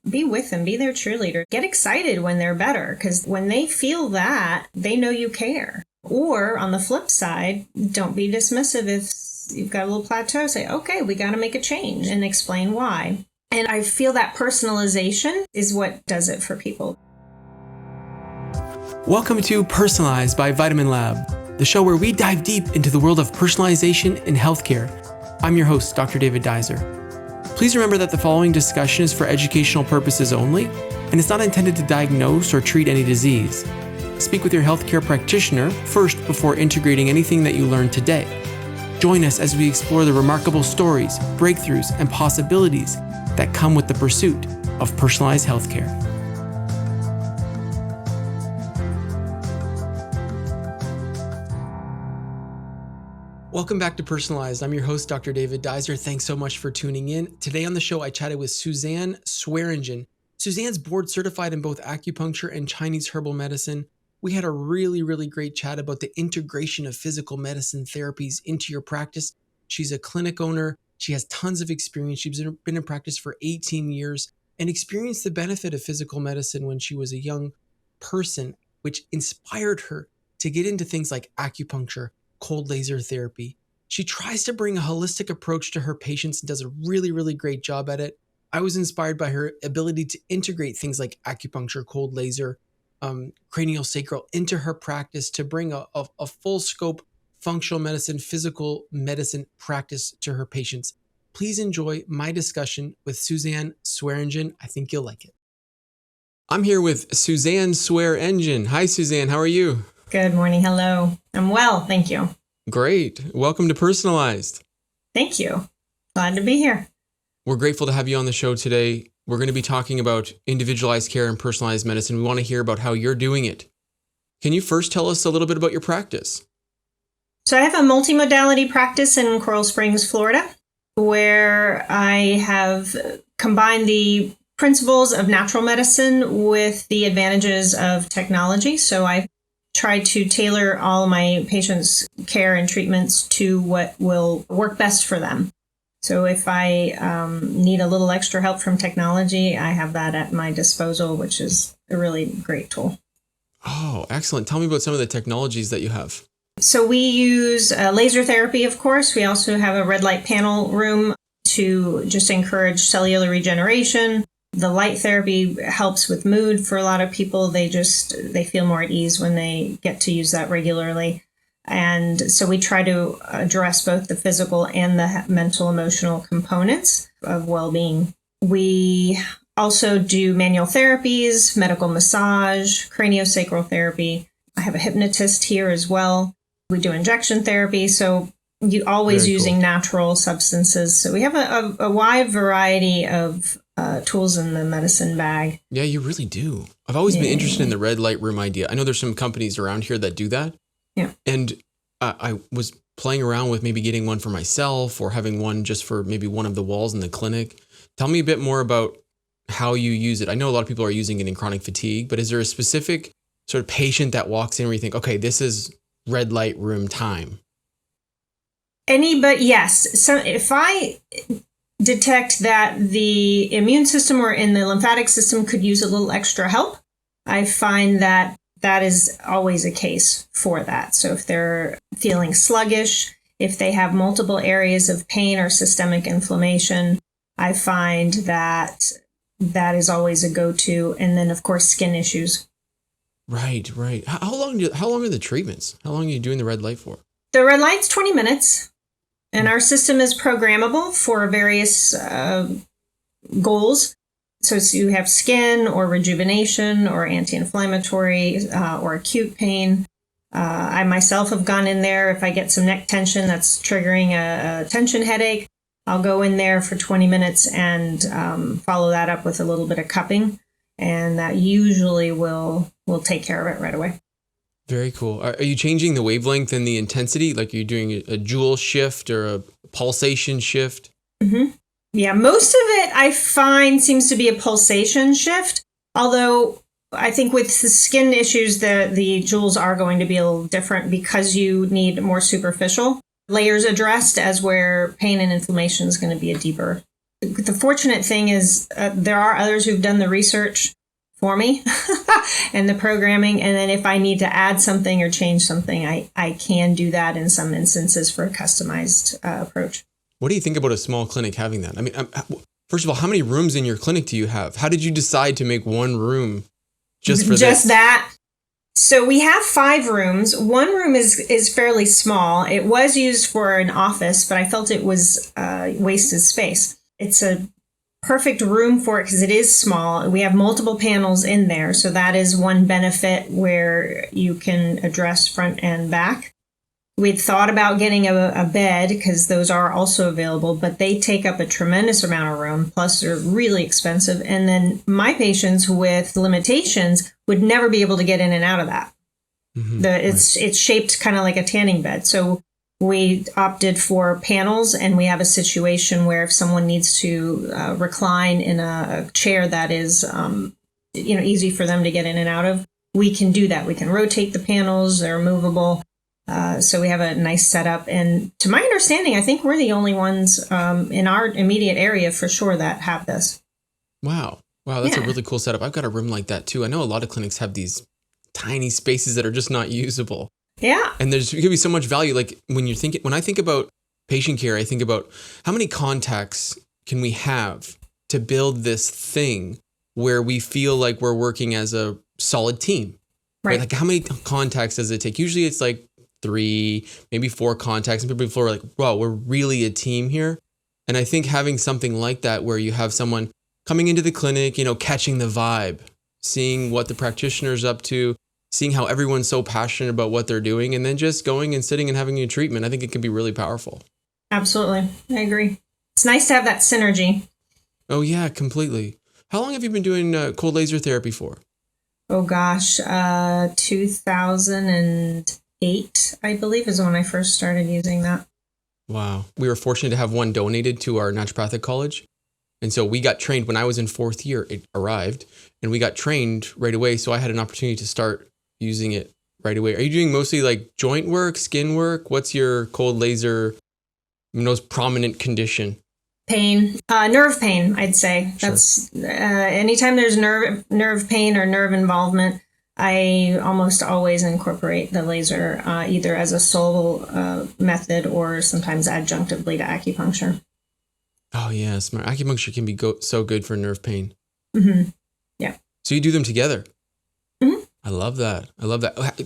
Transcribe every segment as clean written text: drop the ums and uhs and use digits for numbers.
Be with them, be their cheerleader. Get excited when they're better, because when they feel that, they know you care. Or on the flip side, don't be dismissive if you've got a little plateau. Say, okay, we got to make a change, and explain why. And I feel that personalization is what does it for people. Welcome to Personalized by Vitamin Lab, the show where we dive deep into the world of personalization in healthcare. I'm your host, Dr. David Deiser. Please remember that the following discussion is for educational purposes only, and it's not intended to diagnose or treat any disease. Speak with your healthcare practitioner first before integrating anything that you learned today. Join us as we explore the remarkable stories, breakthroughs, and possibilities that come with the pursuit of personalized healthcare. Welcome back to Personalized. I'm your host, Dr. David Deiser. Thanks so much for tuning in. Today on the show, I chatted with Suzanne Swearengen. Suzanne's board certified in both acupuncture and Chinese herbal medicine. We had a really great chat about the integration of physical medicine therapies into your practice. She's a clinic owner. She has tons of experience. She's been in practice for 18 years and experienced the benefit of physical medicine when she was a young person, which inspired her to get into things like acupuncture, cold laser therapy. She tries to bring a holistic approach to her patients and does a really great job at it. I was inspired by her ability to integrate things like acupuncture, cold laser, cranial sacral into her practice to bring a full scope functional medicine, physical medicine practice to her patients. Please enjoy my discussion with Suzanne Swearengen. I think you'll like it. I'm here with Suzanne Swearengen. Hi, Suzanne. How are you? Good morning. Hello. I'm well. Thank you. Great. Welcome to Personalized. Thank you. Glad to be here. We're grateful to have you on the show today. We're going to be talking about individualized care and personalized medicine. We want to hear about how you're doing it. Can you first tell us a little bit about your practice? So I have a multimodality practice in Coral Springs, Florida, where I have combined the principles of natural medicine with the advantages of technology. So I try to tailor all of my patients' care and treatments to what will work best for them. So if I need a little extra help from technology, I have that at my disposal, which is a really great tool. Oh, excellent. Tell me about some of the technologies that you have. So we use laser therapy, of course. We also have a red light panel room to just encourage cellular regeneration. The light therapy helps with mood for a lot of people. They feel more at ease when they get to use that regularly. And so we try to address both the physical and the mental, emotional components of well-being. We also do manual therapies, medical massage, craniosacral therapy. I have a hypnotist here as well. We do injection therapy. So you always using natural substances. So we have a wide variety of tools in the medicine bag. Yeah, you really do. I've always been interested in the red light room idea. I know there's some companies around here that do that. Yeah. And I was playing around with maybe getting one for myself or having one just for maybe one of the walls in the clinic. Tell me a bit more about how you use it. I know a lot of people are using it in chronic fatigue, but is there a specific sort of patient that walks in where you think, okay, this is red light room time? Yes. So if I detect that the immune system or in the lymphatic system could use a little extra help, I find that is always a case for that. So if they're feeling sluggish, if they have multiple areas of pain or systemic inflammation, I find that is always a go-to. And then, of course, skin issues. Right. How long are the treatments? How long are you doing the red light for? The red light's 20 minutes. And our system is programmable for various goals. So you have skin or rejuvenation or anti-inflammatory or acute pain. I myself have gone in there. If I get some neck tension that's triggering a tension headache, I'll go in there for 20 minutes and follow that up with a little bit of cupping. And that usually will take care of it right away. Very cool. Are you changing the wavelength and the intensity? Like you're doing a joule shift or a pulsation shift? Mm-hmm. Yeah, most of it I find seems to be a pulsation shift. Although I think with the skin issues, the joules are going to be a little different because you need more superficial layers addressed, as where pain and inflammation is going to be a deeper The fortunate thing is there are others who've done the research for me and the programming. And then if I need to add something or change something, I can do that in some instances for a customized approach. What do you think about a small clinic having that? I mean, first of all, how many rooms in your clinic do you have? How did you decide to make one room just for this? Just that. So we have 5 rooms. One room is fairly small. It was used for an office, but I felt it was wasted space. It's a perfect room for it because it is small. We have multiple panels in there. So that is one benefit where you can address front and back. We'd thought about getting a bed because those are also available, but they take up a tremendous amount of room. Plus, they're really expensive. And then my patients with limitations would never be able to get in and out of that. Mm-hmm, it's shaped kind of like a tanning bed. So we opted for panels, and we have a situation where if someone needs to recline in a chair that is easy for them to get in and out of, we can do that. We can rotate the panels. They're movable. So we have a nice setup. And to my understanding, I think we're the only ones in our immediate area for sure that have this. Wow. That's a really cool setup. I've got a room like that too. I know a lot of clinics have these tiny spaces that are just not usable. Yeah. And there could be so much value. Like when I think about patient care, I think about how many contacts can we have to build this thing where we feel like we're working as a solid team. Right? Like how many contacts does it take? Usually it's like 3, maybe 4 contacts, and people are like, wow, we're really a team here. And I think having something like that where you have someone coming into the clinic, catching the vibe, seeing what the practitioner's up to, seeing how everyone's so passionate about what they're doing, and then just going and sitting and having a treatment, I think it can be really powerful. Absolutely. I agree. It's nice to have that synergy. Oh yeah, completely. How long have you been doing cold laser therapy for? Oh gosh, 2008, I believe, is when I first started using that. Wow. We were fortunate to have one donated to our naturopathic college. And so we got trained when I was in 4th year. It arrived and we got trained right away. So I had an opportunity to start using it right away. Are you doing mostly like joint work, skin work? What's your cold laser most prominent condition? Pain, nerve pain, I'd say. Sure. That's anytime there's nerve pain or nerve involvement, I almost always incorporate the laser either as a sole method or sometimes adjunctively to acupuncture. Oh yeah, smart. Acupuncture can be so good for nerve pain. Mm-hmm. Yeah. So you do them together? Mm-hmm. I love that.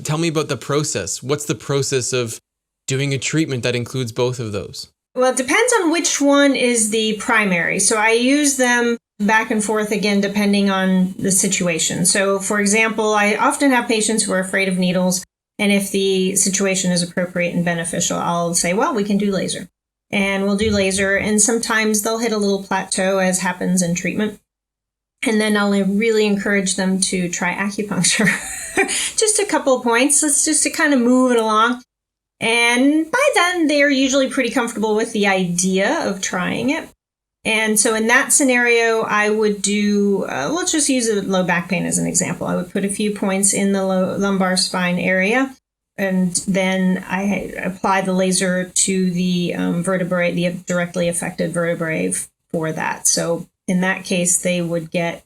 Tell me about the process. What's the process of doing a treatment that includes both of those? Well, it depends on which one is the primary. So I use them back and forth again, depending on the situation. So for example, I often have patients who are afraid of needles. And if the situation is appropriate and beneficial, I'll say, well, we can do laser. And we'll do laser. And sometimes they'll hit a little plateau, as happens in treatment. And then I'll really encourage them to try acupuncture. Just a couple of points. Let's just to kind of move it along. And by then, they're usually pretty comfortable with the idea of trying it. And so in that scenario, I would do, let's just use low back pain as an example. I would put a few points in the lumbar spine area. And then I apply the laser to the vertebrae, the directly affected vertebrae for that. So in that case, they would get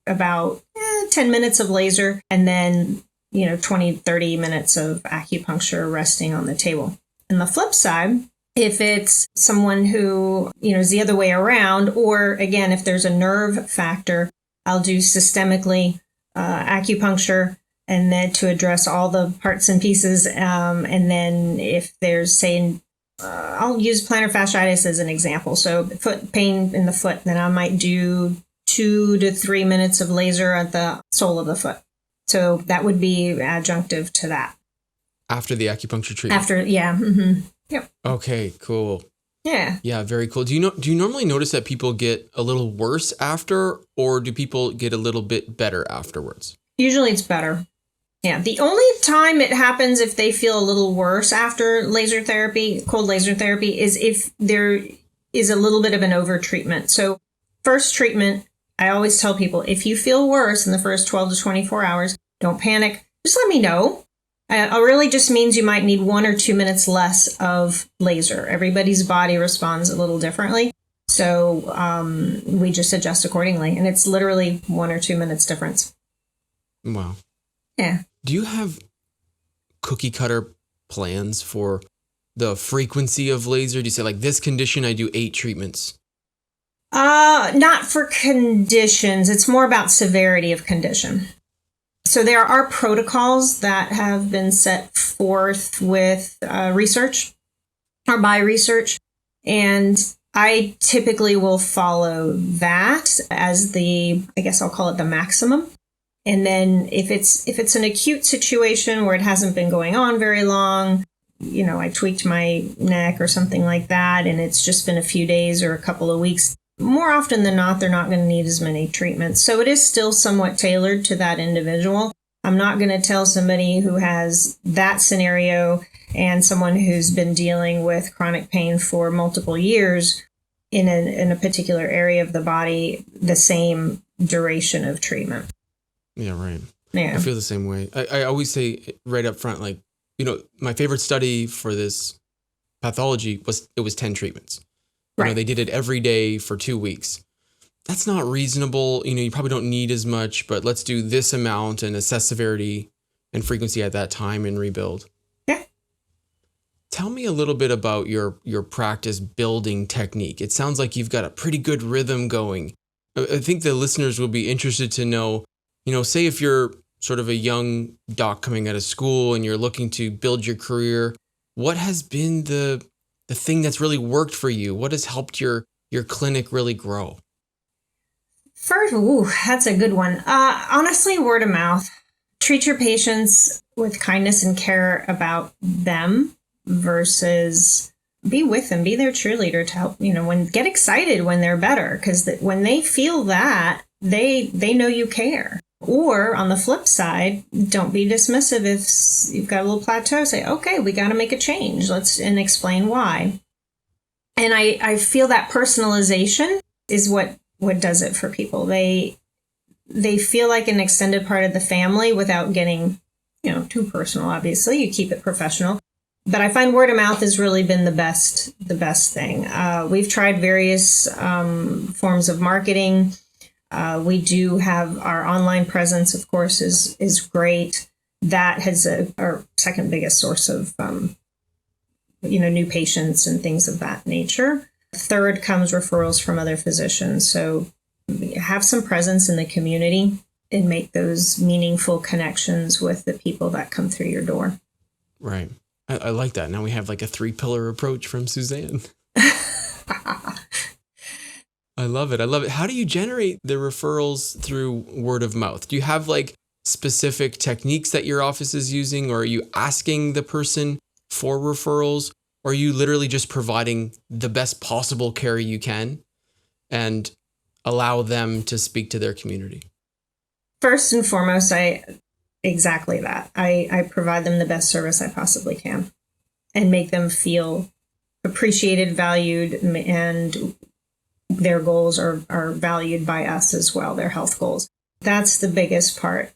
about 10 minutes of laser and then 20, 30 minutes of acupuncture resting on the table. And the flip side, if it's someone who, is the other way around, or again, if there's a nerve factor, I'll do systemically acupuncture and then to address all the parts and pieces. And then if there's, say, I'll use plantar fasciitis as an example. So foot pain in the foot, then I might do 2 to 3 minutes of laser at the sole of the foot. So that would be adjunctive to that. After the acupuncture treatment? Yeah. Mm-hmm. Yep. Okay, cool. Yeah. Yeah, very cool. Do you normally notice that people get a little worse after, or do people get a little bit better afterwards? Usually it's better. Yeah. The only time it happens if they feel a little worse after laser therapy, cold laser therapy, is if there is a little bit of an over-treatment. So first treatment, I always tell people, if you feel worse in the first 12 to 24 hours, don't panic. Just let me know. It really just means you might need 1 or 2 minutes less of laser. Everybody's body responds a little differently. So we just adjust accordingly. And it's literally 1 or 2 minutes difference. Wow. Yeah. Do you have cookie cutter plans for the frequency of laser? Do you say like this condition, I do 8 treatments? Not for conditions. It's more about severity of condition. So there are protocols that have been set forth with research or by research. And I typically will follow that as I guess I'll call it the maximum. And then if it's an acute situation where it hasn't been going on very long, I tweaked my neck or something like that, and it's just been a few days or a couple of weeks, more often than not, they're not going to need as many treatments. So it is still somewhat tailored to that individual. I'm not going to tell somebody who has that scenario and someone who's been dealing with chronic pain for multiple years in a particular area of the body the same duration of treatment. Yeah, right. Yeah. I feel the same way. I always say right up front, like, my favorite study for this pathology was 10 treatments. Right. They did it every day for 2 weeks. That's not reasonable. You probably don't need as much, but let's do this amount and assess severity and frequency at that time and rebuild. Yeah. Tell me a little bit about your practice building technique. It sounds like you've got a pretty good rhythm going. I think the listeners will be interested to know, say if you're sort of a young doc coming out of school and you're looking to build your career, what has been the thing that's really worked for you? What has helped your clinic really grow? First, that's a good one. Honestly, word of mouth. Treat your patients with kindness and care about them versus be with them, be their cheerleader to help, get excited when they're better, because when they feel that, they know you care. Or on the flip side, don't be dismissive if you've got a little plateau. Say, okay, we got to make a change. And explain why. And I feel that personalization is what does it for people. They feel like an extended part of the family without getting, too personal. Obviously, you keep it professional. But I find word of mouth has really been the best thing. We've tried various forms of marketing. We do have our online presence, of course, is great. That has our second biggest source of, new patients and things of that nature. Third comes referrals from other physicians. So have some presence in the community and make those meaningful connections with the people that come through your door. Right. I like that. Now we have like a 3-pillar approach from Suzanne. I love it. How do you generate the referrals through word of mouth? Do you have like specific techniques that your office is using, or are you asking the person for referrals, or are you literally just providing the best possible care you can and allow them to speak to their community? First and foremost, exactly that. I provide them the best service I possibly can and make them feel appreciated, valued, and their goals are valued by us as well, their health goals. That's the biggest part.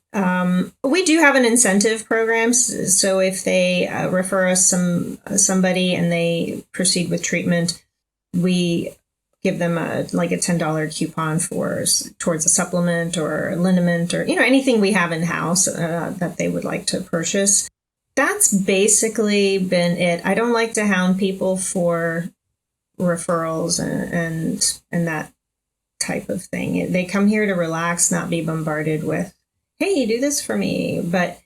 We do have an incentive program. So if they refer us somebody and they proceed with treatment, we give them a $10 coupon towards a supplement or a liniment or anything we have in house that they would like to purchase. That's basically been it. I don't like to hound people for referrals and that type of thing. They come here to relax, not be bombarded with, hey, do this for me. But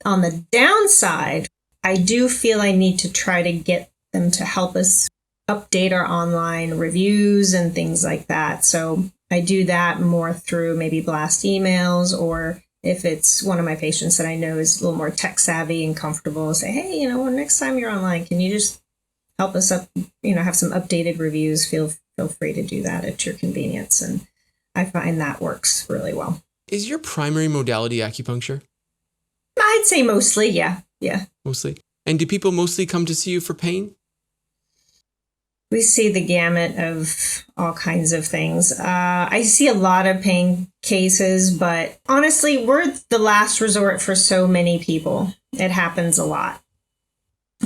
on the downside, I do feel I need to try to get them to help us update our online reviews and things like that. So I do that more through maybe blast emails, or if it's one of my patients that I know is a little more tech savvy and comfortable, say, hey, next time you're online, can you just help us up, have some updated reviews? Feel free to do that at your convenience. And I find that works really well. Is your primary modality acupuncture? I'd say mostly, yeah. Mostly. And do people mostly come to see you for pain? We see the gamut of all kinds of things. I see a lot of pain cases, but honestly, we're the last resort for so many people. It happens a lot.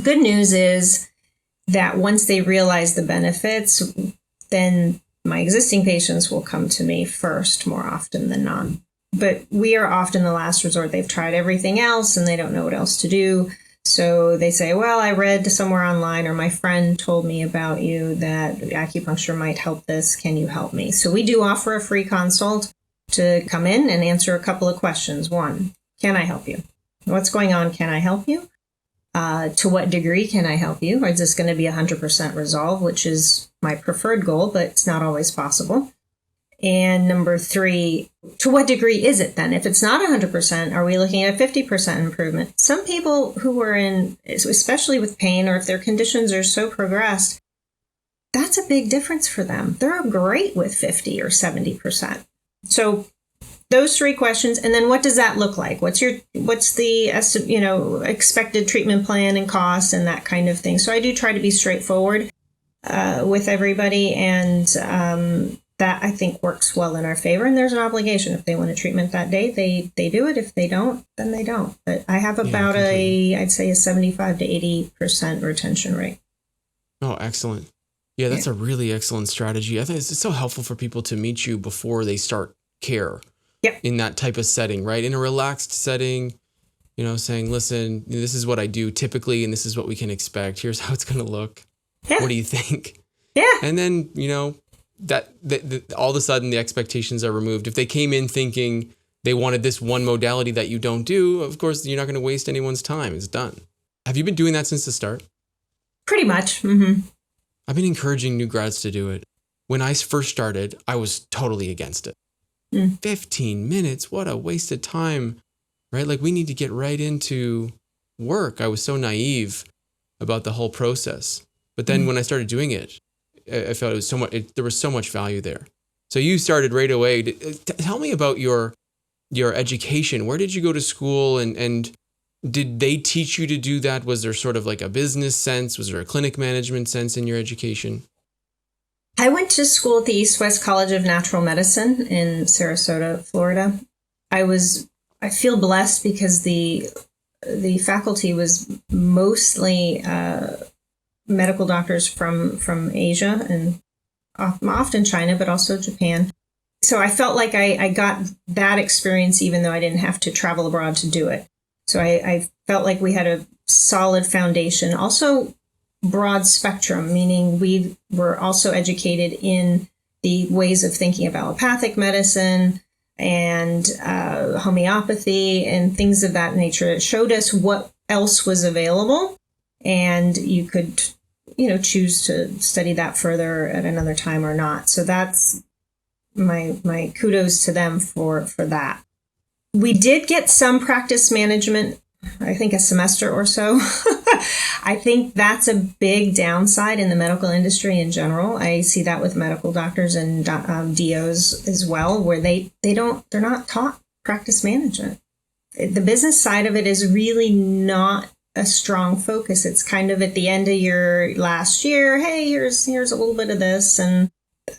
Good news is that once they realize the benefits, then my existing patients will come to me first more often than not. But we are often the last resort. They've tried everything else and they don't know what else to do. So they say, well, I read somewhere online or my friend told me about you that acupuncture might help this. Can you help me? So we do offer a free consult to come in and answer a couple of questions. One, can I help you? What's going on? Can I help you? To what degree can I help you? Is this going to be 100% resolve, which is my preferred goal, but it's not always possible. And number three, to what degree is it then? If it's not 100%, are we looking at 50% improvement? Some people who are in, especially with pain, or if their conditions are so progressed, that's a big difference for them. They're great with 50 or 70%. So those three questions, and then what does that look like? What's the expected treatment plan and cost and that kind of thing. So I do try to be straightforward with everybody, and that I think works well in our favor. And there's an obligation. If they want a treatment that day, they do it. If they don't, then they don't. But I have about I'd say a 75 to 80% retention rate. Oh, excellent. Yeah, that's a really excellent strategy. I think it's so helpful for people to meet you before they start care. Yep. In that type of setting, right? In a relaxed setting, saying, listen, this is what I do typically, and this is what we can expect. Here's how it's going to look. Yeah. What do you think? Yeah. And then, that all of a sudden the expectations are removed. If they came in thinking they wanted this one modality that you don't do, of course, you're not going to waste anyone's time. It's done. Have you been doing that since the start? Pretty much. Mm-hmm. I've been encouraging new grads to do it. When I first started, I was totally against it. 15 minutes, what a waste of time, right? Like we need to get right into work. I was so naive about the whole process. But then when I started doing it, I felt it was there was so much value there. So you started right away. Tell me about your education. Where did you go to school and did they teach you to do that? Was there sort of like a business sense? Was there a clinic management sense in your education? I went to school at the East West College of Natural Medicine in Sarasota, Florida. I feel blessed because the faculty was mostly medical doctors from Asia and often China, but also Japan. So I felt like I got that experience even though I didn't have to travel abroad to do it. So I felt like we had a solid foundation. Also, broad spectrum, meaning we were also educated in the ways of thinking of allopathic medicine and homeopathy and things of that nature. It showed us what else was available, and you could, choose to study that further at another time or not. So that's my kudos to them for that. We did get some practice management, I think a semester or so. I think that's a big downside in the medical industry in general. I see that with medical doctors and DOs as well, where they're not taught practice management. The business side of it is really not a strong focus. It's kind of at the end of your last year, hey, here's a little bit of this, and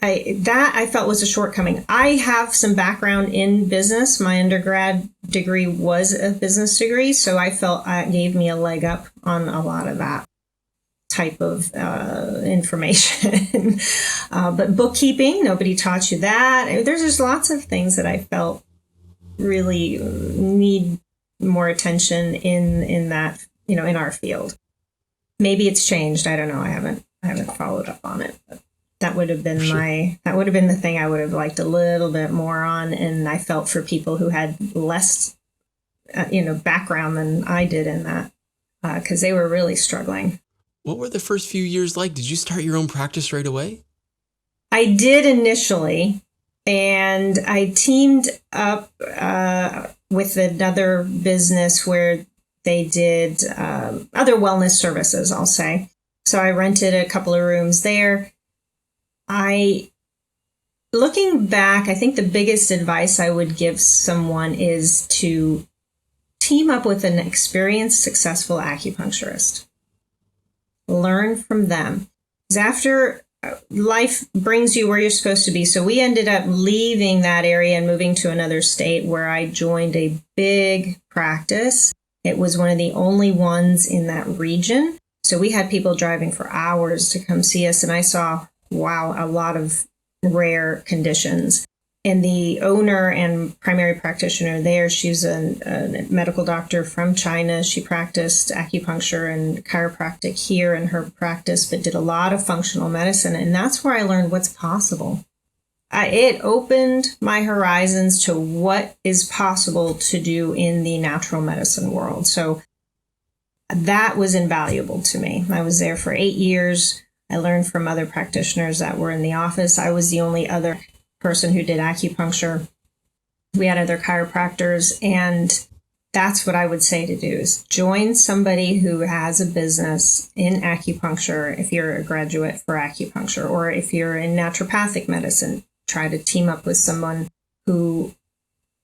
I felt was a shortcoming. I have some background in business. My undergrad degree was a business degree, so I felt it gave me a leg up on a lot of that type of information. But bookkeeping, nobody taught you that. There's just lots of things that I felt really need more attention in that, in our field. Maybe it's changed. I don't know. I haven't followed up on it. But that would have been the thing I would have liked a little bit more on. And I felt for people who had less, background than I did in that, because they were really struggling. What were the first few years like? Did you start your own practice right away? I did initially, and I teamed up with another business where they did other wellness services, I'll say. So I rented a couple of rooms there. Looking back, I think the biggest advice I would give someone is to team up with an experienced, successful acupuncturist. Learn from them. Because after life brings you where you're supposed to be. So we ended up leaving that area and moving to another state where I joined a big practice. It was one of the only ones in that region. So we had people driving for hours to come see us, and I saw wow, a lot of rare conditions. And the owner and primary practitioner there, she's a medical doctor from China. She practiced acupuncture and chiropractic here in her practice, but did a lot of functional medicine. And that's where I learned what's possible. It opened my horizons to what is possible to do in the natural medicine world. So that was invaluable to me. I was there for 8 years. I learned from other practitioners that were in the office. I was the only other person who did acupuncture. We had other chiropractors, and that's what I would say to do is join somebody who has a business in acupuncture if you're a graduate for acupuncture, or if you're in naturopathic medicine, try to team up with someone who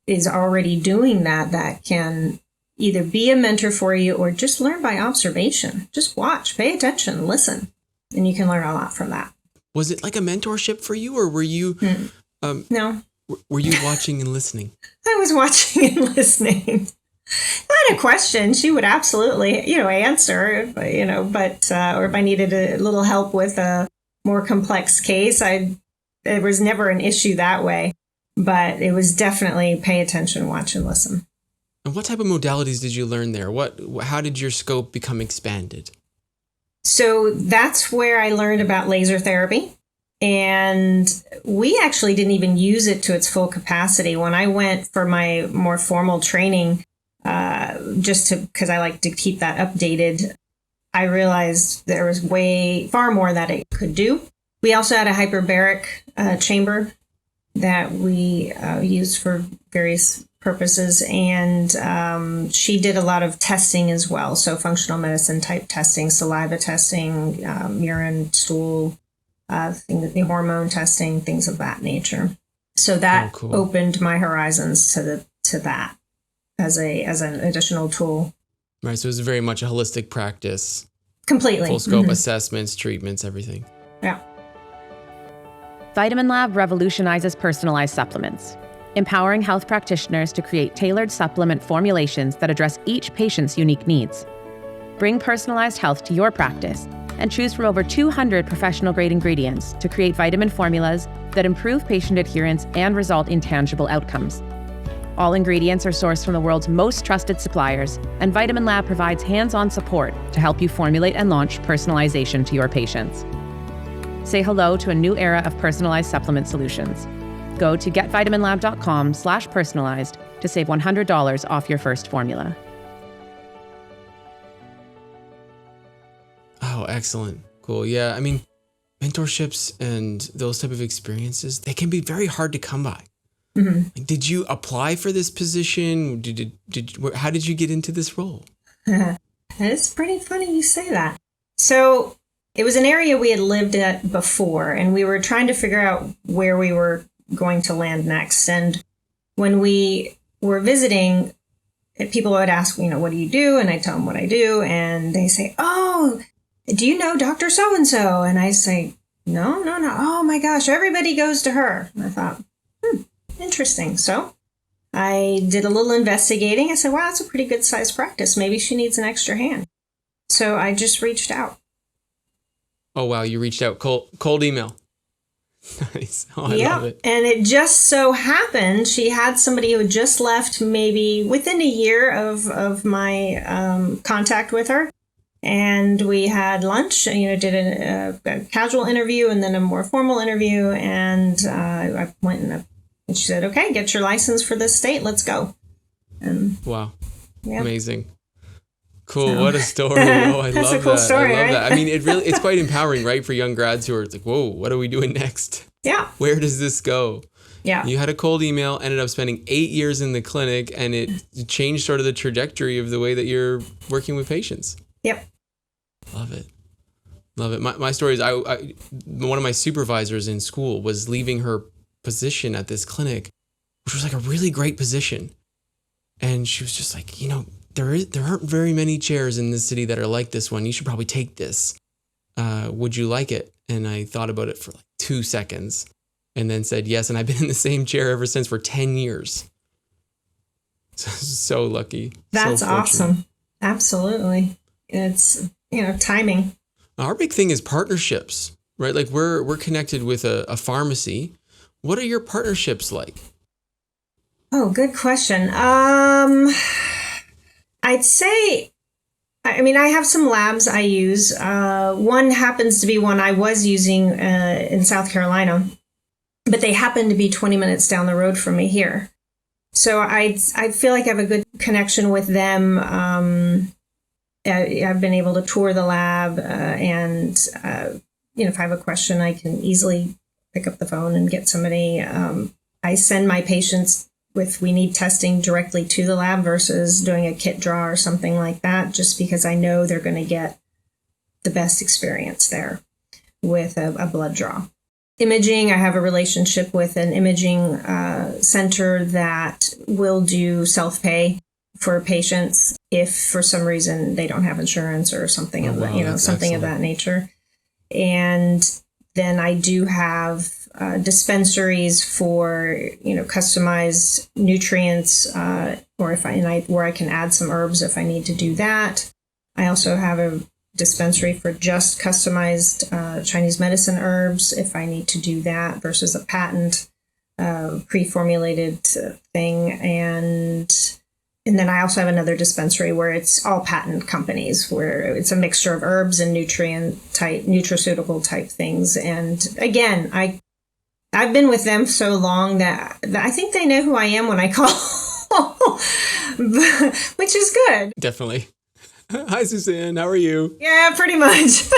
is already doing that can either be a mentor for you or just learn by observation. Just watch, pay attention, listen, and you can learn a lot from that. Was it like a mentorship for you, or were you... No. Were you watching and listening? I was watching and listening. I had a question. She would absolutely, answer, but or if I needed a little help with a more complex case, there was never an issue that way. But it was definitely pay attention, watch, and listen. And what type of modalities did you learn there? How did your scope become expanded? So that's where I learned about laser therapy. And we actually didn't even use it to its full capacity. When I went for my more formal training, because I like to keep that updated, I realized there was far more that it could do. We also had a hyperbaric chamber that we used for various purposes. And she did a lot of testing as well. So functional medicine type testing, saliva testing, urine, stool, the hormone testing, things of that nature. So that opened my horizons to that as an additional tool. Right. So it was very much a holistic practice. Completely. Full scope assessments, treatments, everything. Yeah. Vitamin Lab revolutionizes personalized supplements, empowering health practitioners to create tailored supplement formulations that address each patient's unique needs. Bring personalized health to your practice and choose from over 200 professional-grade ingredients to create vitamin formulas that improve patient adherence and result in tangible outcomes. All ingredients are sourced from the world's most trusted suppliers, and Vitamin Lab provides hands-on support to help you formulate and launch personalization to your patients. Say hello to a new era of personalized supplement solutions. Go to getvitaminlab.com/personalized to save $100 off your first formula. Oh, excellent. Cool. Yeah. I mean, mentorships and those type of experiences, they can be very hard to come by. Mm-hmm. Like, did you apply for this position? How did you get into this role? It's pretty funny you say that. So it was an area we had lived at before, and we were trying to figure out where we were going to land next. And when we were visiting, people would ask, what do you do? And I tell them what I do. And they say, oh, do you know Dr. So-and-so? And I say, no. Oh my gosh, everybody goes to her. And I thought, interesting. So I did a little investigating. I said, wow, that's a pretty good sized practice. Maybe she needs an extra hand. So I just reached out. Oh, wow. You reached out. Cold email. Nice. Oh, I love it. And it just so happened she had somebody who had just left maybe within a year of my contact with her. And we had lunch, did a casual interview and then a more formal interview. And I went and she said, okay, get your license for this state. Let's go. And wow. Yeah. Amazing. Cool. So, what a story. Oh, I that's love a cool that. Story, I love right? that. I mean, it's quite empowering, right? For young grads who are like, whoa, what are we doing next? Yeah. Where does this go? Yeah. You had a cold email, ended up spending 8 years in the clinic, and it changed sort of the trajectory of the way that you're working with patients. Yep. Love it. Love it. My story is one of my supervisors in school was leaving her position at this clinic, which was like a really great position. And she was just like, there aren't very many chairs in this city that are like this one. You should probably take this. Would you like it? And I thought about it for like 2 seconds and then said yes. And I've been in the same chair ever since for 10 years. So lucky. That's awesome. Absolutely. It's, timing. Our big thing is partnerships, right? Like we're connected with a pharmacy. What are your partnerships like? Oh, good question. I'd say, I mean, I have some labs I use. One happens to be one I was using in South Carolina, but they happen to be 20 minutes down the road from me here. So I feel like I have a good connection with them. I've been able to tour the lab, and if I have a question, I can easily pick up the phone and get somebody. I send my patients if we need testing directly to the lab versus doing a kit draw or something like that, just because I know they're going to get the best experience there with a blood draw. Imaging, I have a relationship with an imaging center that will do self-pay for patients if for some reason they don't have insurance or something something excellent. Of that nature. And then I do have dispensaries for customized nutrients, or where I can add some herbs if I need to do that. I also have a dispensary for just customized Chinese medicine herbs if I need to do that versus a patent pre-formulated thing. And then I also have another dispensary where it's all patent companies, where it's a mixture of herbs and nutraceutical type things. And again, I've been with them so long that I think they know who I am when I call, which is good. Definitely. Hi, Suzanne. How are you? Yeah, pretty much.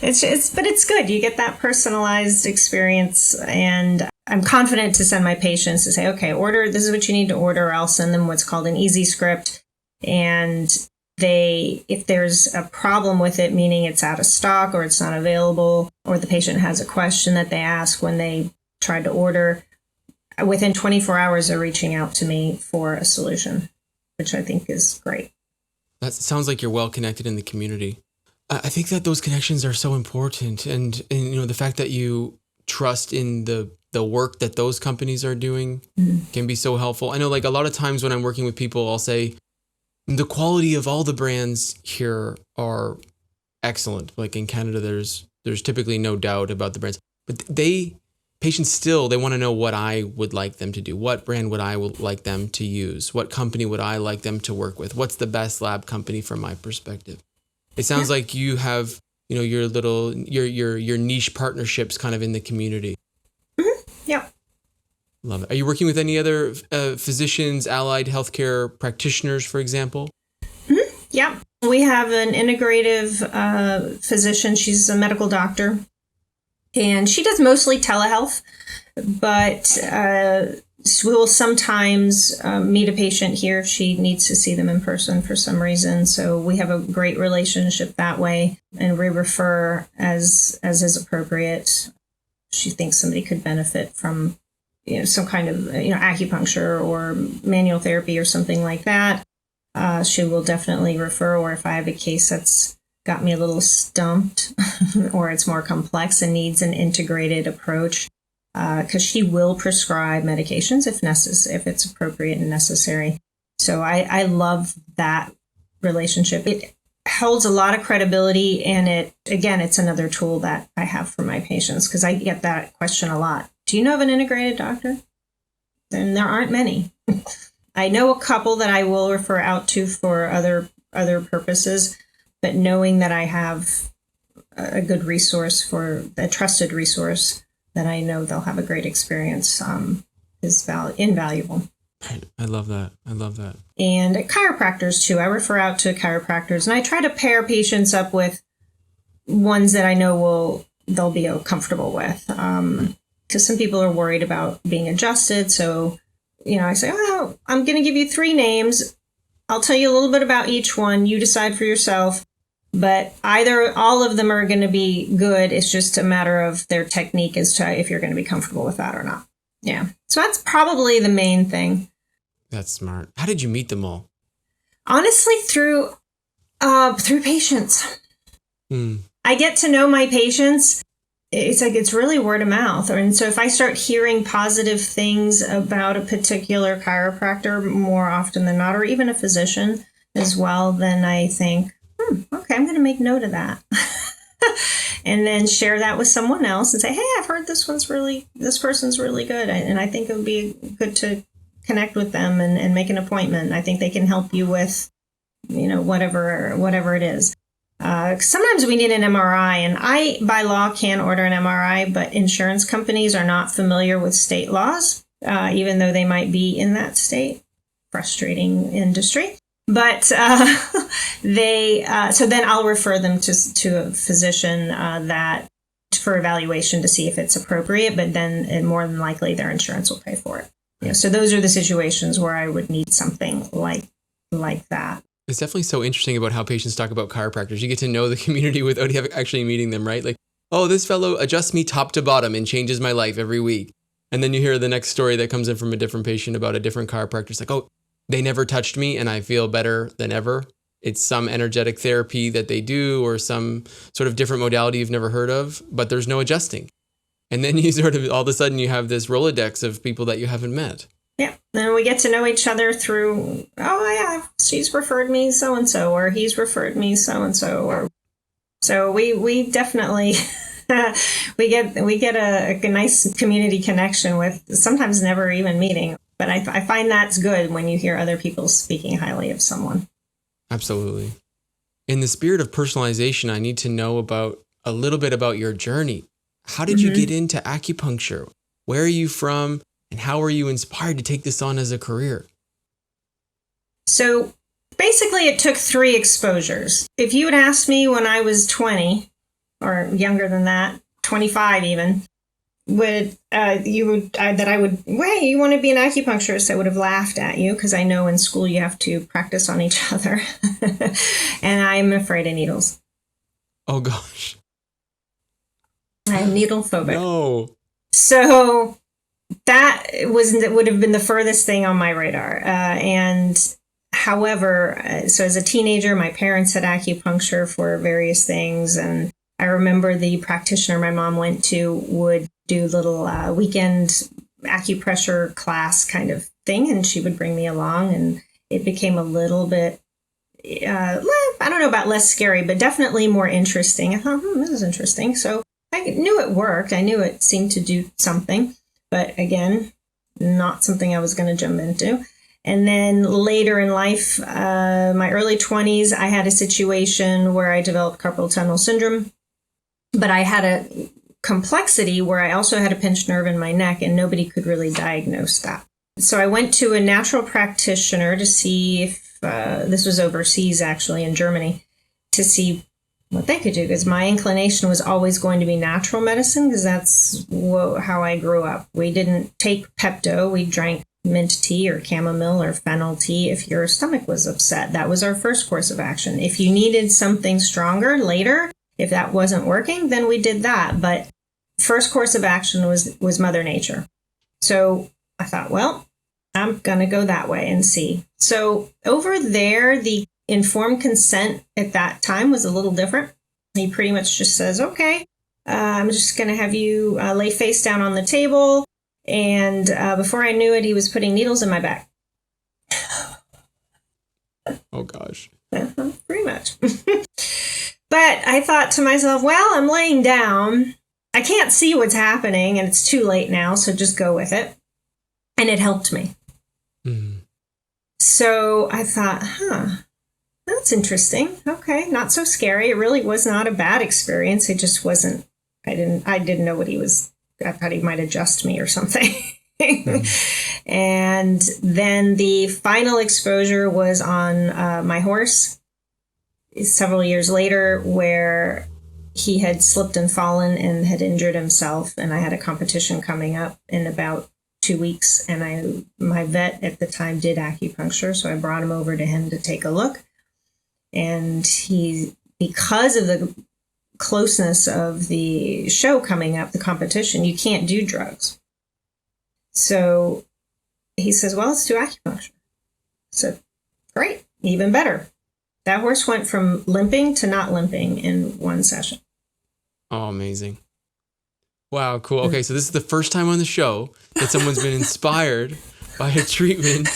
But it's good. You get that personalized experience, and I'm confident to send my patients to say, okay, this is what you need to order. I'll send them what's called an easy script. And if there's a problem with it, meaning it's out of stock or it's not available, or the patient has a question that they ask when they tried to order, within 24 hours, they're reaching out to me for a solution, which I think is great. That sounds like you're well connected in the community. I think that those connections are so important. And the fact that you trust in the work that those companies are doing can be so helpful. I know, like, a lot of times when I'm working with people, I'll say the quality of all the brands here are excellent. Like in Canada, there's typically no doubt about the brands, but patients still, they want to know what I would like them to do. What brand would I like them to use? What company would I like them to work with? What's the best lab company from my perspective? It sounds like you have, your little, your niche partnerships kind of in the community. Yeah. Love it. Are you working with any other physicians, allied healthcare practitioners, for example? Yeah. We have an integrative physician. She's a medical doctor, and she does mostly telehealth, but we will sometimes meet a patient here if she needs to see them in person for some reason. So we have a great relationship that way, and we refer as is appropriate. She thinks somebody could benefit from some kind of acupuncture or manual therapy or something like that. She will definitely refer, or if I have a case that's got me a little stumped or it's more complex and needs an integrated approach, because she will prescribe medications if it's appropriate and necessary. So I love that relationship. It holds a lot of credibility, and it's another tool that I have for my patients, because I get that question a lot. Do you know of an integrated doctor? And there aren't many. I know a couple that I will refer out to for other purposes, but knowing that I have a good resource, a trusted resource that I know they'll have a great experience is invaluable. I love that. And chiropractors too. I refer out to chiropractors, and I try to pair patients up with ones that I know they'll be comfortable with. Because some people are worried about being adjusted. So, I say, I'm going to give you 3 names. I'll tell you a little bit about each one. You decide for yourself. But either all of them are going to be good. It's just a matter of their technique as to if you're going to be comfortable with that or not. Yeah. So that's probably the main thing. That's smart. How did you meet them all? Honestly, through patients. I get to know my patients. It's really word of mouth. And so if I start hearing positive things about a particular chiropractor more often than not, or even a physician as well, then I think, okay, I'm going to make note of that. and then share that with someone else and say, hey, I've heard this person's really good. And I think it would be good to connect with them and make an appointment. I think they can help you with, whatever it is. Sometimes we need an MRI, and I, by law, can order an MRI, but insurance companies are not familiar with state laws, even though they might be in that state. Frustrating industry. But so then I'll refer them to a physician that for evaluation to see if it's appropriate, but then more than likely their insurance will pay for it. So those are the situations where I would need something like that. It's definitely so interesting about how patients talk about chiropractors. You get to know the community without actually meeting them, right? Like, oh, this fellow adjusts me top to bottom and changes my life every week. And then you hear the next story that comes in from a different patient about a different chiropractor. It's like, oh, they never touched me and I feel better than ever. It's some energetic therapy that they do or some sort of different modality you've never heard of, but there's no adjusting. And then you sort of, all of a sudden you have this Rolodex of people that you haven't met. Yeah. And we get to know each other through, oh yeah, she's referred me so-and-so, or he's referred me so-and-so. Or so we definitely, we get a nice community connection with sometimes never even meeting. But I find that's good when you hear other people speaking highly of someone. Absolutely. In the spirit of personalization, I need to know a little bit about your journey. How did you get into acupuncture? Where are you from? And how were you inspired to take this on as a career? So basically it took 3 exposures. If you had asked me when I was 20 or younger than that, 25 even, hey, you want to be an acupuncturist, I would have laughed at you because I know in school you have to practice on each other. And I'm afraid of needles. Oh gosh. I'm needle phobic. No. So that would have been the furthest thing on my radar. And however, so as a teenager, my parents had acupuncture for various things. And I remember the practitioner my mom went to would do little weekend acupressure class kind of thing. And she would bring me along, and it became a little bit, I don't know about less scary, but definitely more interesting. I thought, this is interesting. So I knew it worked. I knew it seemed to do something. But again, not something I was going to jump into. And then later in life, my early 20s, I had a situation where I developed carpal tunnel syndrome. But I had a complexity where I also had a pinched nerve in my neck, and nobody could really diagnose that. So I went to a natural practitioner to see if, this was overseas actually in Germany, to see what they could do, because my inclination was always going to be natural medicine, because that's how I grew up. We didn't take Pepto. We drank mint tea or chamomile or fennel tea if your stomach was upset. That was our first course of action. If you needed something stronger later, if that wasn't working, then we did that. But first course of action was Mother Nature. So I thought, well, I'm going to go that way and see. So over there, the informed consent at that time was a little different. He pretty much just says, okay, I'm just going to have you lay face down on the table. And before I knew it, he was putting needles in my back. Oh, gosh. Pretty much. But I thought to myself, well, I'm laying down. I can't see what's happening, and it's too late now, so just go with it. And it helped me. Mm. So I thought, that's interesting. Okay, not so scary. It really was not a bad experience. It just wasn't, I didn't know what he was, I thought he might adjust me or something. And then the final exposure was on my horse several years later, where he had slipped and fallen and had injured himself. And I had a competition coming up in about 2 weeks. And my vet at the time did acupuncture. So I brought him over to him to take a look. And he, because of the closeness of the show coming up, the competition, you can't do drugs. So he says, well, let's do acupuncture. So great, even better. That horse went from limping to not limping in one session. Oh, amazing. Wow, cool. Okay, so this is the first time on the show that someone's been inspired by a treatment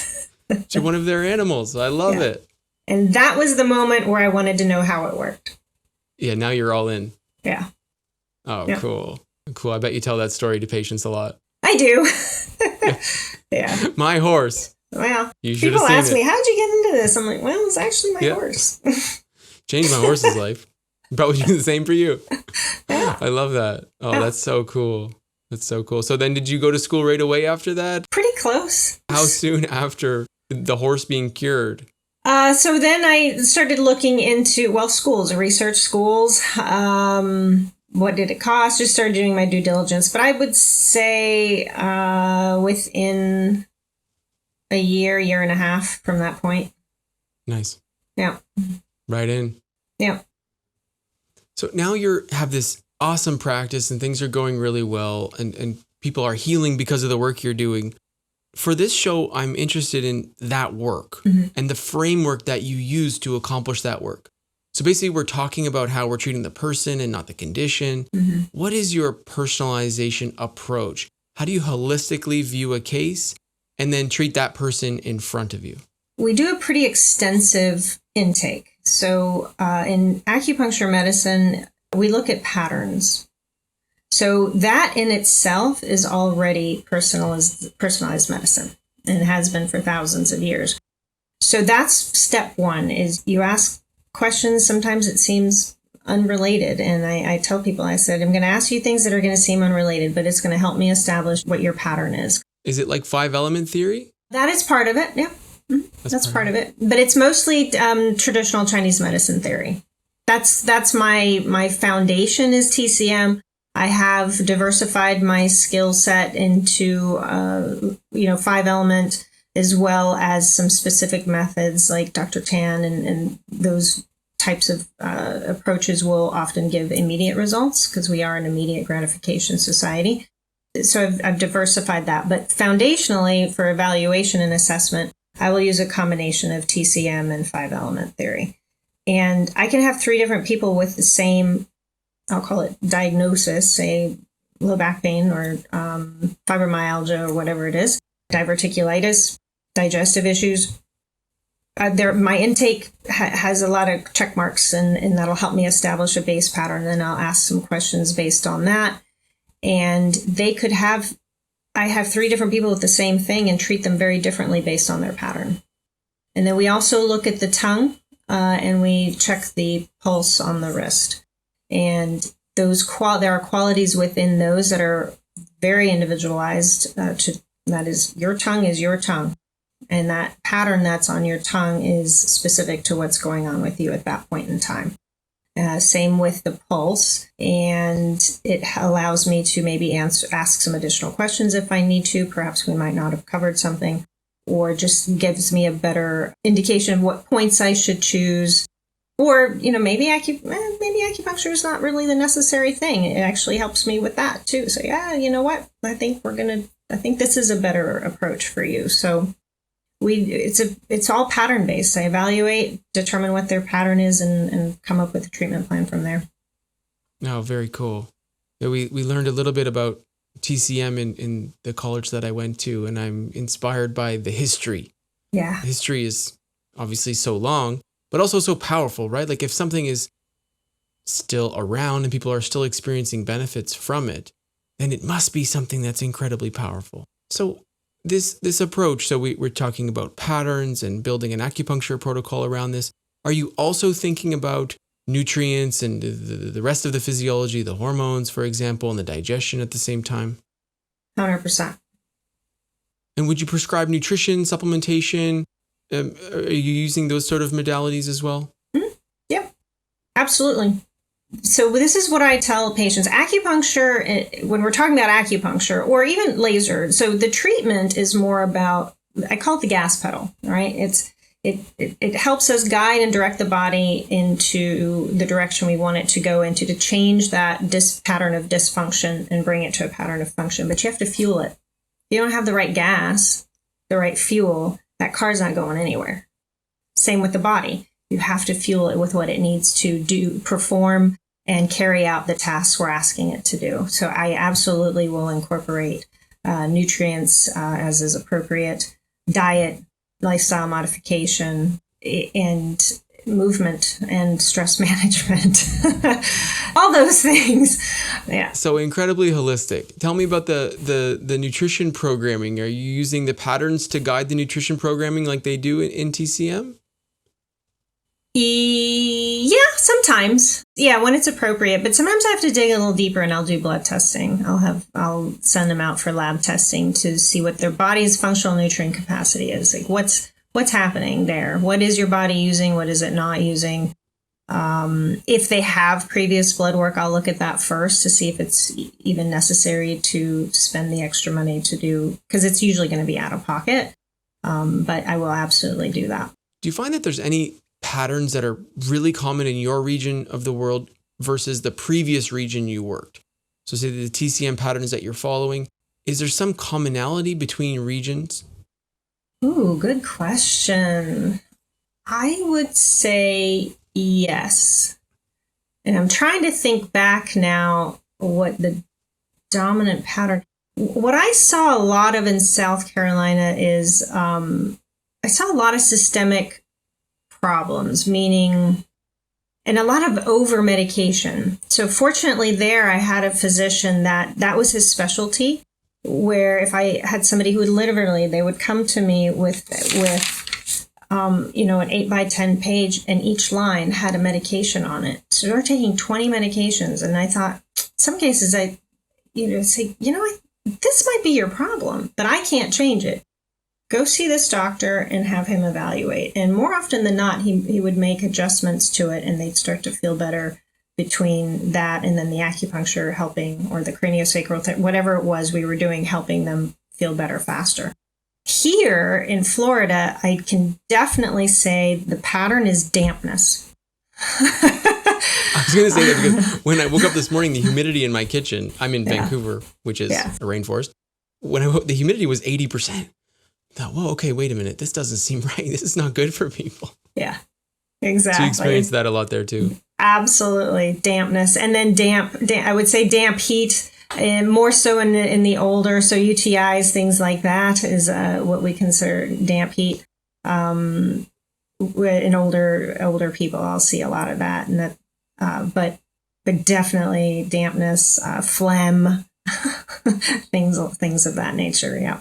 to one of their animals. I love it. And that was the moment where I wanted to know how it worked. Yeah, now you're all in. Yeah. Oh, Yeah. cool. Cool. I bet you tell that story to patients a lot. I do. Yeah. My horse. Well, You should have people seen ask it. me, how'd you get into this? I'm like, well, it's actually my Yeah. horse. Changed my horse's life. Probably do the same for you. Yeah. I love that. Oh, Yeah. that's so cool. That's so cool. So then did you go to school right away after that? Pretty close. How soon after the horse being cured? So then I started looking into, schools, research schools. What did it cost? Just started doing my due diligence. But I would say within a year and a half from that point. Nice. Yeah. Right in. Yeah. So now have this awesome practice and things are going really well and people are healing because of the work you're doing. For this show, I'm interested in that work and the framework that you use to accomplish that work. So basically, we're talking about how we're treating the person and not the condition. What is your personalization approach? How do you holistically view a case and then treat that person in front of you? We do a pretty extensive intake. So in acupuncture medicine, we look at patterns. So that in itself is already personalized medicine and has been for thousands of years. So that's step one, is you ask questions. Sometimes it seems unrelated. And I tell people, I said, I'm going to ask you things that are going to seem unrelated, but it's going to help me establish what your pattern is. Is it like 5-element theory? That is part of it. Yeah. That's part of it. But it's mostly traditional Chinese medicine theory. That's my foundation is TCM. I have diversified my skill set into 5-element, as well as some specific methods like Dr. Tan, and those types of approaches will often give immediate results because we are an immediate gratification society. So I've diversified that. But foundationally, for evaluation and assessment, I will use a combination of TCM and 5-element theory. And I can have 3 different people with the same, I'll call it diagnosis, say low back pain or fibromyalgia or whatever it is, diverticulitis, digestive issues. My intake has a lot of check marks, and that'll help me establish a base pattern. Then I'll ask some questions based on that. And I have 3 different people with the same thing and treat them very differently based on their pattern. And then we also look at the tongue and we check the pulse on the wrist. And there are qualities within those that are very individualized. That is, your tongue is your tongue. And that pattern that's on your tongue is specific to what's going on with you at that point in time. Same with the pulse, and it allows me to maybe ask some additional questions if I need to. Perhaps we might not have covered something, or just gives me a better indication of what points I should choose. Or, maybe acupuncture is not really the necessary thing. It actually helps me with that too. So yeah, you know what? I think this is a better approach for you. So it's all pattern based. I evaluate, determine what their pattern is, and come up with a treatment plan from there. Oh, very cool. Yeah, we learned a little bit about TCM in the college that I went to, and I'm inspired by the history. Yeah. The history is obviously so long, but also so powerful, right? Like if something is still around and people are still experiencing benefits from it, then it must be something that's incredibly powerful. So this approach, so we're talking about patterns and building an acupuncture protocol around this. Are you also thinking about nutrients and the rest of the physiology, the hormones, for example, and the digestion at the same time? 100%. And would you prescribe nutrition, supplementation? Are you using those sort of modalities as well? Mm-hmm. Yep, absolutely. So this is what I tell patients. Acupuncture, when we're talking about acupuncture or even laser, so the treatment is more about, I call it the gas pedal, right? It helps us guide and direct the body into the direction we want it to go into, to change that pattern of dysfunction and bring it to a pattern of function. But you have to fuel it. If you don't have the right gas, the right fuel, that car's not going anywhere. Same with the body. You have to fuel it with what it needs to perform and carry out the tasks we're asking it to do. So I absolutely will incorporate nutrients as is appropriate, diet, lifestyle modification, and movement and stress management, all those things. Yeah. So incredibly holistic. Tell me about the nutrition programming. Are you using the patterns to guide the nutrition programming like they do in TCM? Yeah, sometimes. Yeah, when it's appropriate. But sometimes I have to dig a little deeper and I'll do blood testing. I'll send them out for lab testing to see what their body's functional nutrient capacity is. Like what's happening there? What is your body using? What is it not using? If they have previous blood work, I'll look at that first to see if it's even necessary to spend the extra money to do, because it's usually going to be out of pocket. But I will absolutely do that. Do you find that there's any patterns that are really common in your region of the world versus the previous region you worked? So say the TCM patterns that you're following, is there some commonality between regions? Ooh, good question. I would say yes. And I'm trying to think back now what the dominant pattern. What I saw a lot of in South Carolina is I saw a lot of systemic problems, meaning, and a lot of over medication. So fortunately there, I had a physician that was his specialty, where if I had somebody who would literally, they would come to me with an 8x10 page, and each line had a medication on it. So they're taking 20 medications. And I thought, some cases I say, this might be your problem, but I can't change it. Go see this doctor and have him evaluate. And more often than not, he would make adjustments to it and they'd start to feel better between that and then the acupuncture helping, or the craniosacral, whatever it was we were doing, helping them feel better faster. Here in Florida, I can definitely say the pattern is dampness. I was going to say that because when I woke up this morning, the humidity in my kitchen, I'm in Vancouver, which is a rainforest. The humidity was 80%. I thought, whoa, okay, wait a minute. This doesn't seem right. This is not good for people. Yeah, exactly. So you experience that a lot there too. Absolutely. Dampness. And then I would say damp heat, and more so in the older, so UTIs, things like that is what we consider damp heat. In older people, I'll see a lot of that. And that, but definitely dampness, phlegm, things of that nature. Yeah.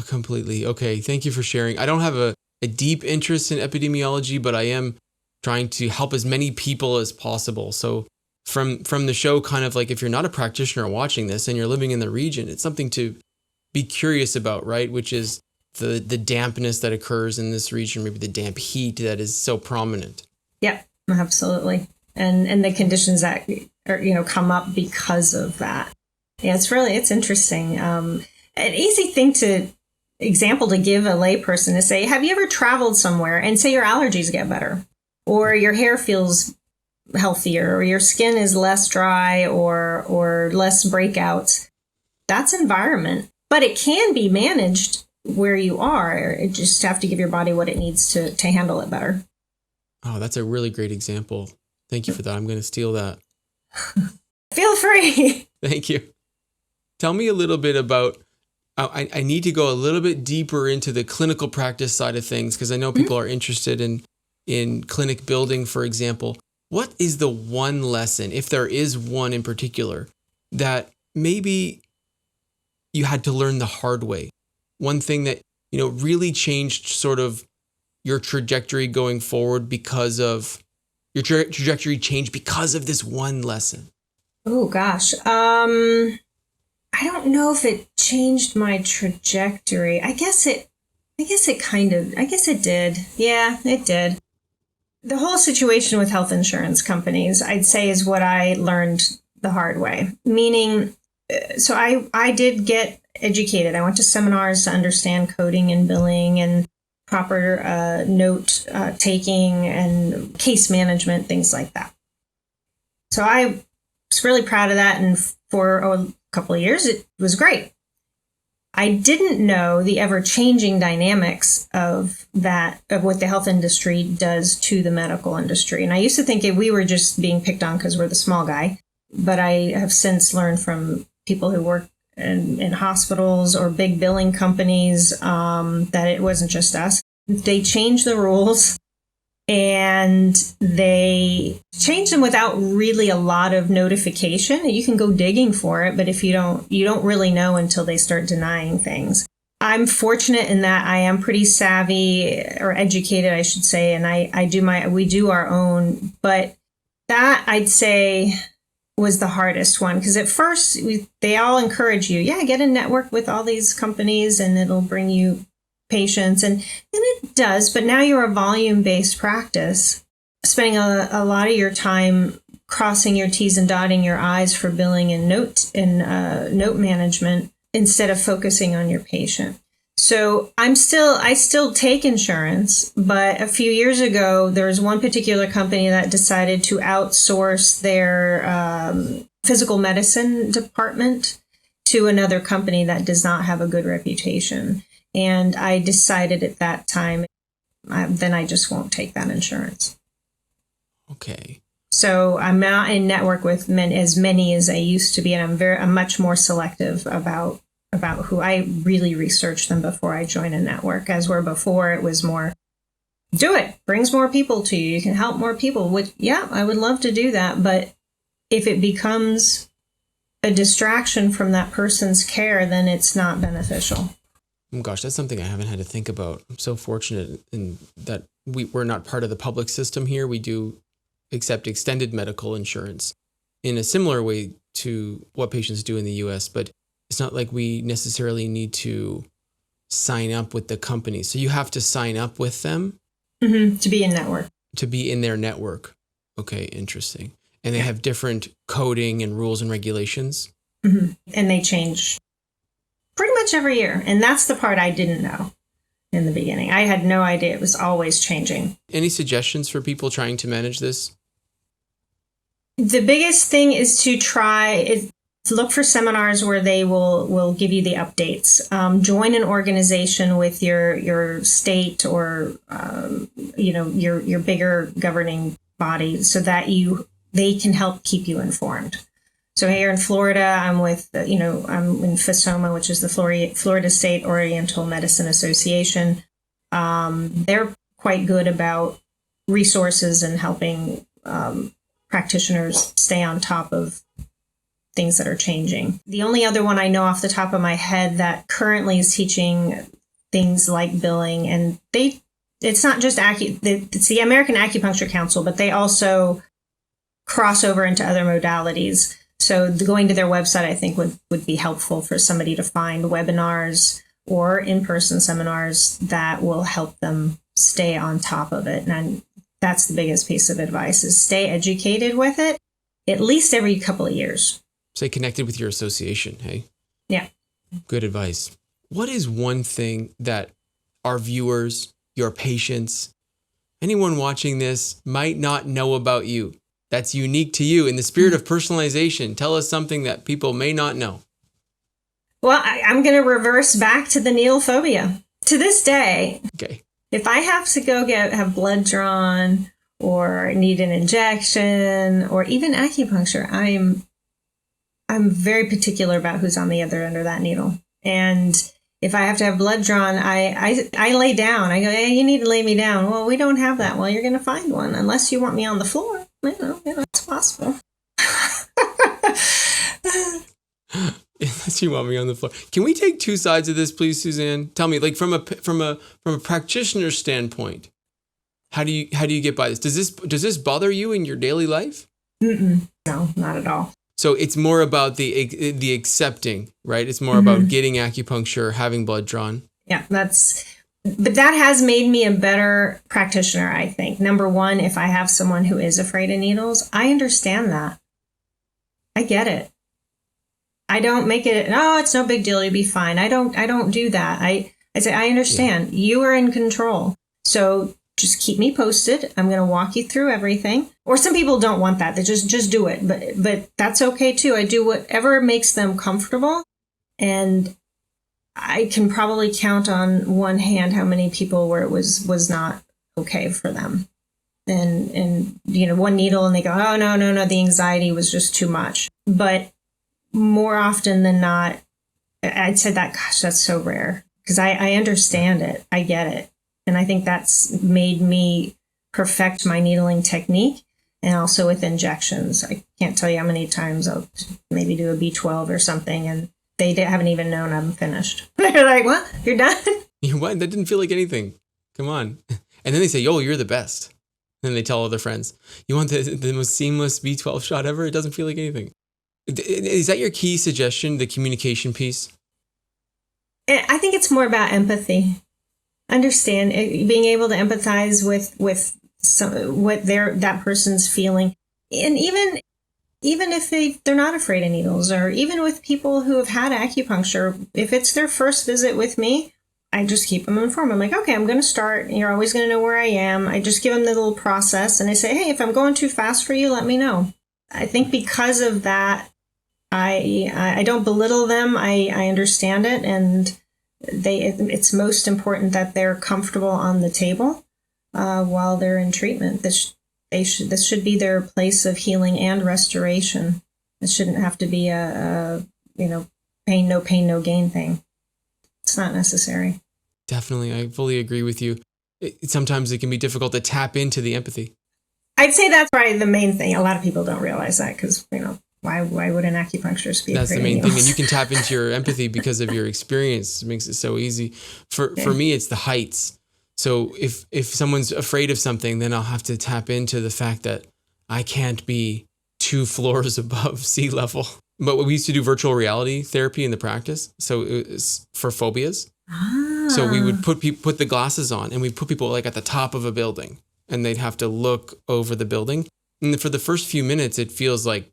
Completely. Okay. Thank you for sharing. I don't have a deep interest in epidemiology, but I am trying to help as many people as possible. So from the show, kind of like, if you're not a practitioner watching this and you're living in the region, it's something to be curious about, right? Which is the dampness that occurs in this region, maybe the damp heat that is so prominent. Yep, absolutely. And the conditions that are, come up because of that. Yeah, it's interesting. An easy example to give a layperson is say, have you ever traveled somewhere and say your allergies get better, or your hair feels healthier, or your skin is less dry or less breakouts? That's environment, but it can be managed where you are. You just have to give your body what it needs to handle it better. Oh, that's a really great example. Thank you for that. I'm going to steal that. Feel free. Thank you. Tell me a little bit about, I need to go a little bit deeper into the clinical practice side of things, because I know people are interested in clinic building, for example. What is the one lesson, if there is one in particular, that maybe you had to learn the hard way? One thing that, really changed sort of your trajectory going forward because of your trajectory changed because of this one lesson? Oh, gosh. I don't know if it changed my trajectory. I guess it did. Yeah, it did. The whole situation with health insurance companies, I'd say, is what I learned the hard way. Meaning, so I did get educated. I went to seminars to understand coding and billing and proper note taking and case management, things like that. So I was really proud of that. And for a couple of years, it was great. I didn't know the ever-changing dynamics of what the health industry does to the medical industry. And I used to think we were just being picked on because we're the small guy. But I have since learned from people who work in hospitals or big billing companies that it wasn't just us. They changed the rules And they change them without really a lot of notification. You can go digging for it, but if you don't really know until they start denying things. I'm fortunate in that I am pretty savvy, or educated, I should say, and we do our own. But that, I'd say, was the hardest one, because at first they all encourage you, get a network with all these companies and it'll bring you patients, and it does. But now you're a volume-based practice, spending a lot of your time crossing your T's and dotting your I's for billing and note management instead of focusing on your patient. So I still take insurance, but a few years ago, there was one particular company that decided to outsource their physical medicine department to another company that does not have a good reputation. And I decided at that time, then I just won't take that insurance. Okay. So I'm not in network with as many as I used to be, and I'm much more selective about who I really research them before I join a network. As where before it was more, do it, brings more people to you, you can help more people. Which, I would love to do that, but if it becomes a distraction from that person's care, then it's not beneficial. Oh gosh, that's something I haven't had to think about. I'm so fortunate in that we're not part of the public system here. We do accept extended medical insurance in a similar way to what patients do in the US, but it's not like we necessarily need to sign up with the company. So you have to sign up with them to be in network. To be in their network. Okay, interesting. And they have different coding and rules and regulations. And they change pretty much every year. And that's the part I didn't know in the beginning. I had no idea. It was always changing. Any suggestions for people trying to manage this? The biggest thing is to look for seminars where they will give you the updates. Join an organization with your state or your bigger governing body, so that they can help keep you informed. So here in Florida, I'm with I'm in FSOMA, which is the Florida State Oriental Medicine Association. They're quite good about resources and helping practitioners stay on top of things that are changing. The only other one I know off the top of my head that currently is teaching things like billing, and it's not just it's the American Acupuncture Council, but they also cross over into other modalities. So going to their website, I think, would be helpful for somebody to find webinars or in-person seminars that will help them stay on top of it. And that's the biggest piece of advice, is stay educated with it at least every couple of years. Stay connected with your association, hey? Yeah. Good advice. What is one thing that our viewers, your patients, anyone watching this might not know about you that's unique to you? In the spirit of personalization, tell us something that people may not know. Well, I'm going to reverse back to the needle phobia. To this day, okay, if I have to go have blood drawn or need an injection or even acupuncture, I'm very particular about who's on the other end of that needle. And if I have to have blood drawn, I lay down. I go, hey, you need to lay me down. Well, we don't have that. Well, you're going to find one unless you want me on the floor. It's possible. Unless you want me on the floor. Can we take two sides of this, please, Suzanne? Tell me, like from a practitioner standpoint, how do you get by this? Does this bother you in your daily life? No, not at all. So it's more about the accepting, right? It's more about getting acupuncture, having blood drawn. Yeah, but that has made me a better practitioner, I think. Number one, if I have someone who is afraid of needles, I understand that. I get it. I don't make it, it's no big deal, you'll be fine. I don't do that. I say, I understand. You are in control. So just keep me posted. I'm going to walk you through everything. Or some people don't want that. They just do it. But that's okay too. I do whatever makes them comfortable. And I can probably count on one hand how many people where it was not okay for them. And one needle and they go, oh, no, the anxiety was just too much. But more often than not, I'd say that's so rare, because I understand it. I get it. And I think that's made me perfect my needling technique, and also with injections. I can't tell you how many times I'll maybe do a B12 or something, and they haven't even known I'm finished. They're like, what? You're done? What? That didn't feel like anything. Come on. And then they say, yo, you're the best. And then they tell all their friends, you want the most seamless B12 shot ever? It doesn't feel like anything. Is that your key suggestion, the communication piece? I think it's more about empathy. Understand, being able to empathize with what that person's feeling. And even if they're not afraid of needles, or even with people who have had acupuncture, if it's their first visit with me, I just keep them informed. I'm like, okay, I'm going to start. You're always going to know where I am. I just give them the little process, and I say, hey, if I'm going too fast for you, let me know. I think because of that, I don't belittle them. I understand it, and it's most important that they're comfortable on the table while they're in treatment. This should be their place of healing and restoration. It shouldn't have to be a pain, no gain thing. It's not necessary. Definitely. I fully agree with you. Sometimes it can be difficult to tap into the empathy. I'd say that's probably the main thing. A lot of people don't realize that because, why would an acupuncturist be That's the afraid main of thing. needles? And you can tap into your empathy because of your experience. It makes it so easy. For me, it's the heights. So if someone's afraid of something, then I'll have to tap into the fact that I can't be 2 floors above sea level. But we used to do virtual reality therapy in the practice. So it was for phobias. So we would put the glasses on, and we'd put people like at the top of a building, and they'd have to look over the building. And for the first few minutes, it feels like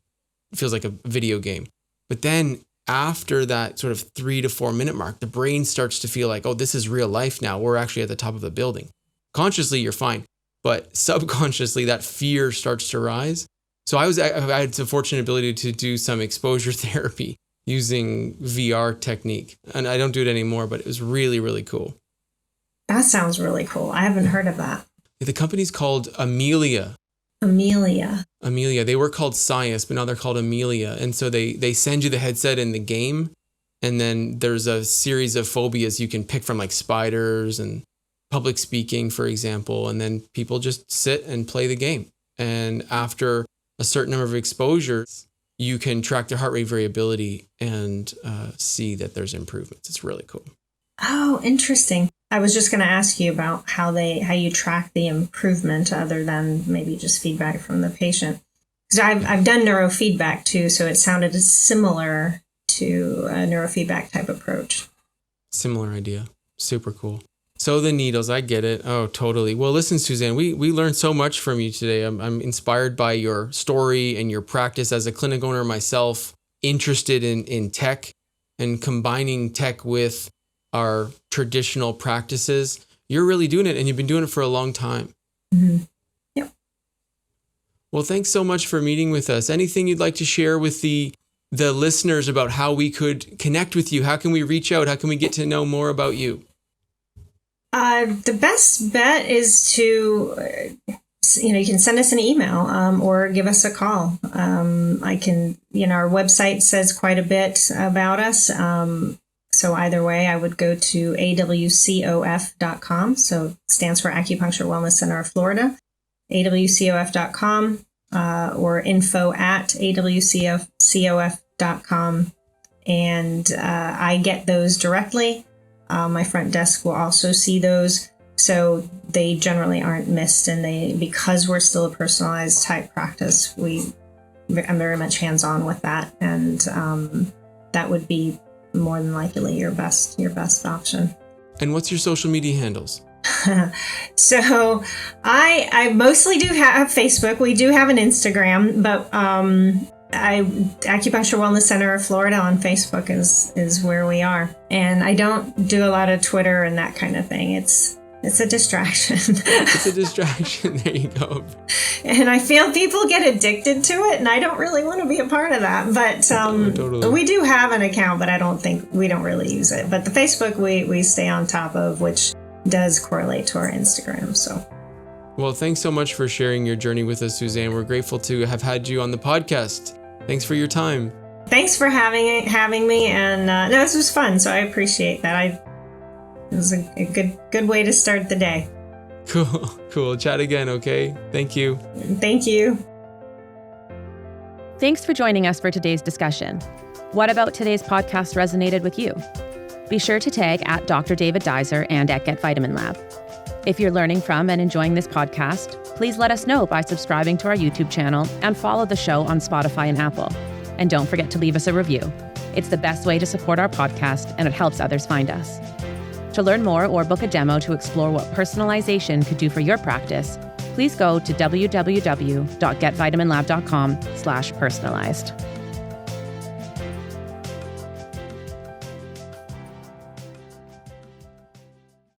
a video game. But then after that sort of 3 to 4 minute mark, the brain starts to feel like, oh, this is real life now. We're actually at the top of a building. Consciously, you're fine. But subconsciously, that fear starts to rise. So I had the fortunate ability to do some exposure therapy using VR technique. And I don't do it anymore, but it was really, really cool. That sounds really cool. I haven't heard of that. The company's called Amelia. Amelia. They were called Science, but now they're called Amelia. And so they send you the headset in the game. And then there's a series of phobias you can pick from, like spiders and public speaking, for example. And then people just sit and play the game. And after a certain number of exposures, you can track their heart rate variability and see that there's improvements. It's really cool. Oh, interesting. I was just going to ask you about how you track the improvement other than maybe just feedback from the patient. Because I've done neurofeedback too, so it sounded similar to a neurofeedback type approach. Similar idea. Super cool. So the needles, I get it. Oh, totally. Well, listen, Suzanne, we learned so much from you today. I'm inspired by your story and your practice as a clinic owner myself, interested in tech and combining tech with our traditional practices. You're really doing it, and you've been doing it for a long time. Mm-hmm. Yep. Well, thanks so much for meeting with us. Anything you'd like to share with the listeners about how we could connect with you? How can we reach out? How can we get to know more about you? The best bet is to, you can send us an email or give us a call. I can, our website says quite a bit about us. So either way, I would go to awcof.com. So it stands for Acupuncture Wellness Center of Florida, awcof.com or info@awcof.com. And I get those directly. My front desk will also see those, so they generally aren't missed. And because we're still a personalized type practice, I'm very much hands-on with that, and that would be more than likely your best option. And what's your social media handles? So I mostly do have Facebook. We do have an Instagram, but Acupuncture Wellness Center of Florida on Facebook is where we are. And I don't do a lot of Twitter and that kind of thing. It's a distraction. It's a distraction. There you go. And I feel people get addicted to it, and I don't really want to be a part of that. But totally. We do have an account, but we don't really use it. But the Facebook we stay on top of, which does correlate to our Instagram. So. Well, thanks so much for sharing your journey with us, Suzanne. We're grateful to have had you on the podcast. Thanks for your time. Thanks for having me, and this was fun, so I appreciate that. It was a good way to start the day. Cool. Chat again, okay? Thank you. Thank you. Thanks for joining us for today's discussion. What about today's podcast resonated with you? Be sure to tag at Dr. David Deiser and at Get Vitamin Lab. If you're learning from and enjoying this podcast, please let us know by subscribing to our YouTube channel and follow the show on Spotify and Apple. And don't forget to leave us a review. It's the best way to support our podcast, and it helps others find us. To learn more or book a demo to explore what personalization could do for your practice, please go to www.getvitaminlab.com/personalized.